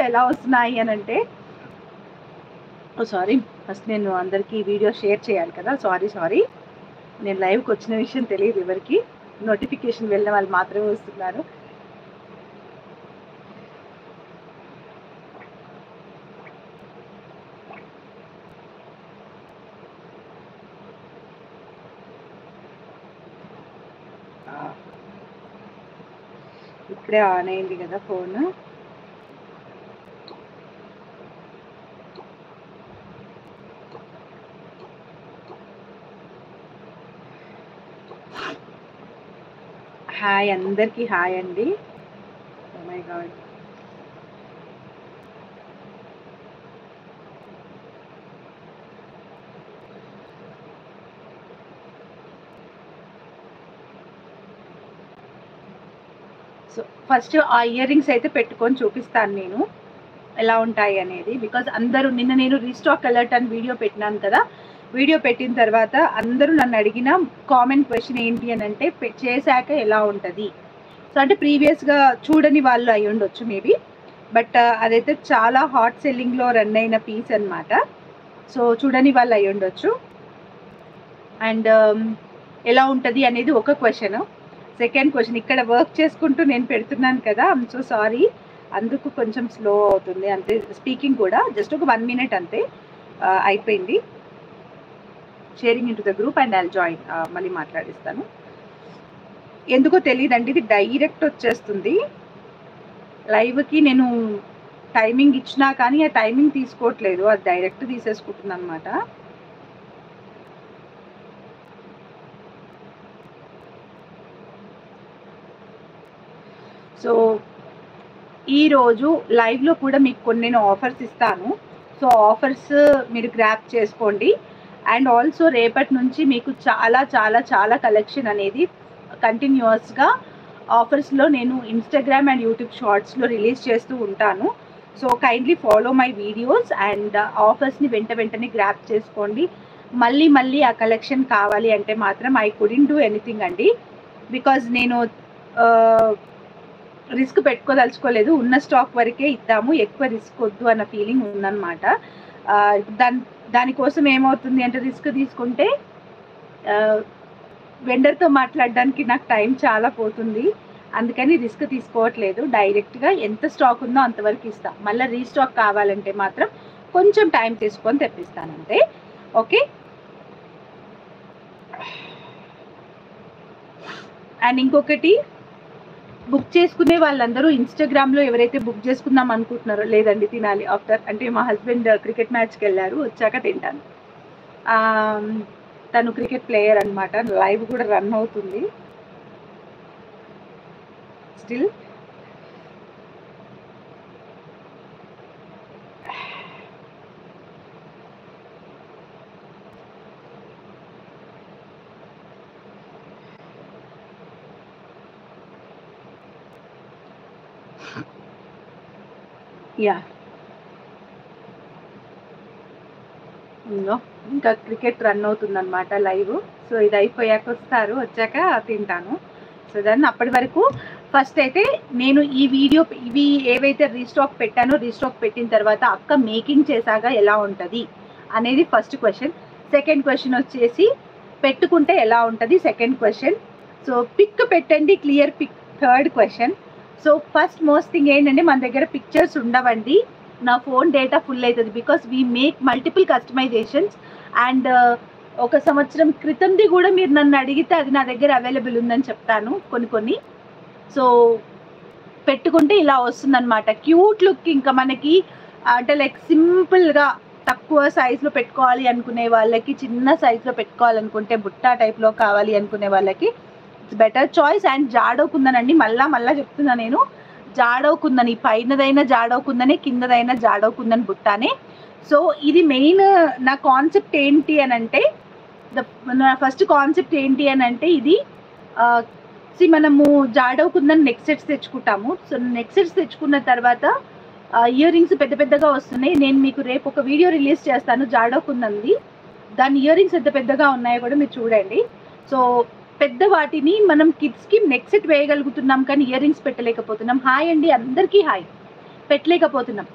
ఎలా వస్తున్నాయి అని అంటే, సారీ, ఫస్ట్ నేను అందరికీ వీడియో షేర్ చేయాలి కదా, సారీ. నేను లైవ్కి వచ్చిన విషయం తెలియదు ఎవరికి, నోటిఫికేషన్ వెళ్ళిన వాళ్ళు మాత్రమే వస్తున్నారు. ఇప్పుడే ఆన్ అయింది కదా ఫోన్. హాయ్ అందరికీ, హాయ్ అండి. Oh my god, so first ఆ ఇయర్ రింగ్స్ అయితే పెట్టుకొని చూపిస్తాను నేను ఎలా ఉంటాయి అనేది. బికాజ్ అందరూ నిన్న నేను రీస్టాక్ అలర్ట్ అని వీడియో పెట్టినాను కదా, వీడియో పెట్టిన తర్వాత అందరూ నన్ను అడిగిన కామెంట్ క్వశ్చన్ ఏంటి అని అంటే, చేశాక ఎలా ఉంటుంది. సో అంటే ప్రీవియస్గా చూడని వాళ్ళు అయి ఉండొచ్చు మేబీ, బట్ అదైతే చాలా హాట్ సెల్లింగ్లో రన్ అయిన పీస్ అనమాట. సో చూడని వాళ్ళు అయి ఉండొచ్చు. అండ్ ఎలా ఉంటుంది అనేది ఒక క్వశ్చన్. సెకండ్ క్వశ్చన్, ఇక్కడ వర్క్ చేసుకుంటూ నేను పెడుతున్నాను కదా, ఐమ్ సో సారీ, అందుకు కొంచెం స్లో అవుతుంది అంతే. స్పీకింగ్ కూడా జస్ట్ ఒక 1 minute అంతే, అయిపోయింది. Sharing in to the group and I'll join, మళ్ళీ మాట్లాడిస్తాను. ఎందుకో తెలియదండి, ఇది డైరెక్ట్ వచ్చేస్తుంది లైవ్కి. నేను టైమింగ్ ఇచ్చినా కానీ ఆ టైమింగ్ తీసుకోవట్లేదు, అది డైరెక్ట్ తీసేసుకుంటుంది అనమాట. సో ఈరోజు లైవ్లో కూడా మీకు కొన్ని నేను ఆఫర్స్ ఇస్తాను. సో ఆఫర్స్ మీరు గ్రాప్ చేసుకోండి. అండ్ ఆల్సో రేపటి నుంచి మీకు చాలా చాలా చాలా కలెక్షన్ అనేది కంటిన్యూస్గా ఆఫర్స్లో నేను ఇన్స్టాగ్రామ్ అండ్ యూట్యూబ్ షార్ట్స్లో రిలీజ్ చేస్తూ ఉంటాను. So kindly follow my videos and ఆఫర్స్ని వెంటనే గ్రాప్ చేసుకోండి. మళ్ళీ ఆ కలెక్షన్ కావాలి అంటే మాత్రం ఐ కుడెంట్ డూ ఎనీథింగ్ అండి. బికాజ్ నేను రిస్క్ పెట్టుకోదలుచుకోలేదు, ఉన్న స్టాక్ వరకే ఇద్దాము, ఎక్కువ రిస్క్ వద్దు అన్న ఫీలింగ్ ఉందన్నమాట. దానికోసం ఏమవుతుంది అంటే, రిస్క్ తీసుకుంటే వెండర్తో మాట్లాడడానికి నాకు టైం చాలా పోతుంది. అందుకని రిస్క్ తీసుకోవట్లేదు, డైరెక్ట్గా ఎంత స్టాక్ ఉందో అంతవరకు ఇస్తాను. మళ్ళీ రీస్టాక్ కావాలంటే మాత్రం కొంచెం టైం తీసుకొని తెప్పిస్తానంతే. ఓకే. అండ్ ఇంకొకటి, బుక్ చేసుకునే వాళ్ళందరూ ఇన్స్టాగ్రామ్లో ఎవరైతే బుక్ చేసుకుందాం అనుకుంటున్నారో, లేదండి తినాలి ఆఫ్టర్, అంటే మా హస్బెండ్ క్రికెట్ మ్యాచ్కి వెళ్ళారు, వచ్చాక తింటాను. తను క్రికెట్ ప్లేయర్ అనమాట, లైవ్ కూడా రన్ అవుతుంది స్టిల్. యా, ఇంకా క్రికెట్ రన్ అవుతుందన్నమాట లైవ్. సో ఇది అయిపోయాక వస్తారు, వచ్చాక తింటాను. సో దాన్ని అప్పటి వరకు ఫస్ట్ అయితే నేను ఈ వీడియో ఇవి ఏవైతే రీస్టాక్ పెట్టానో, రీస్టాక్ పెట్టిన తర్వాత అక్క మేకింగ్ చేశాక ఎలా ఉంటుంది అనేది ఫస్ట్ క్వశ్చన్. సెకండ్ క్వశ్చన్ వచ్చేసి పెట్టుకుంటే ఎలా ఉంటుంది, సెకండ్ క్వశ్చన్. సో పిక్ పెట్టండి, clear pick, third question. So first most thing ఏంటంటే, మన దగ్గర పిక్చర్స్ ఉండవండి, నా ఫోన్ డేటా ఫుల్ అవుతుంది. Because we make multiple customisations. And ఒక సంవత్సరం క్రితంది కూడా మీరు నన్ను అడిగితే అది నా దగ్గర అవైలబుల్ ఉందని చెప్తాను కొన్ని. సో పెట్టుకుంటే ఇలా వస్తుందన్నమాట, క్యూట్ లుక్. ఇంకా మనకి అంటే లైక్ సింపుల్గా తక్కువ సైజులో పెట్టుకోవాలి అనుకునే వాళ్ళకి, చిన్న సైజులో పెట్టుకోవాలనుకుంటే, బుట్టా టైప్లో కావాలి అనుకునే వాళ్ళకి ఇట్స్ బెటర్ చాయిస్. అండ్ జాడోకుందనండి, మళ్ళా చెప్తున్నా నేను, జాడోకుందని, పైనదైనా జాడోకుందని, కిందదైనా జాడోకుందని బుట్టానే. సో ఇది మెయిన్ నా కాన్సెప్ట్ ఏంటి అని అంటే, నా ఫస్ట్ కాన్సెప్ట్ ఏంటి అని అంటే, ఇది మనము జాడోకుందని నెక్ సెట్స్ తెచ్చుకుంటాము. సో నెక్ సెట్స్ తెచ్చుకున్న తర్వాత ఇయర్ రింగ్స్ పెద్దగా వస్తున్నాయి. నేను మీకు రేపు ఒక వీడియో రిలీజ్ చేస్తాను జాడోకుందంది, దాని ఇయర్ రింగ్స్ ఎంత పెద్దగా ఉన్నాయో కూడా మీరు చూడండి. సో పెద్ద వాటిని మనం కిడ్స్కి నెక్ సెట్ వేయగలుగుతున్నాం, కానీ ఇయర్ రింగ్స్ పెట్టలేకపోతున్నాం. హాయ్ అండి అందరికీ, హాయ్, పెట్టలేకపోతున్నాం.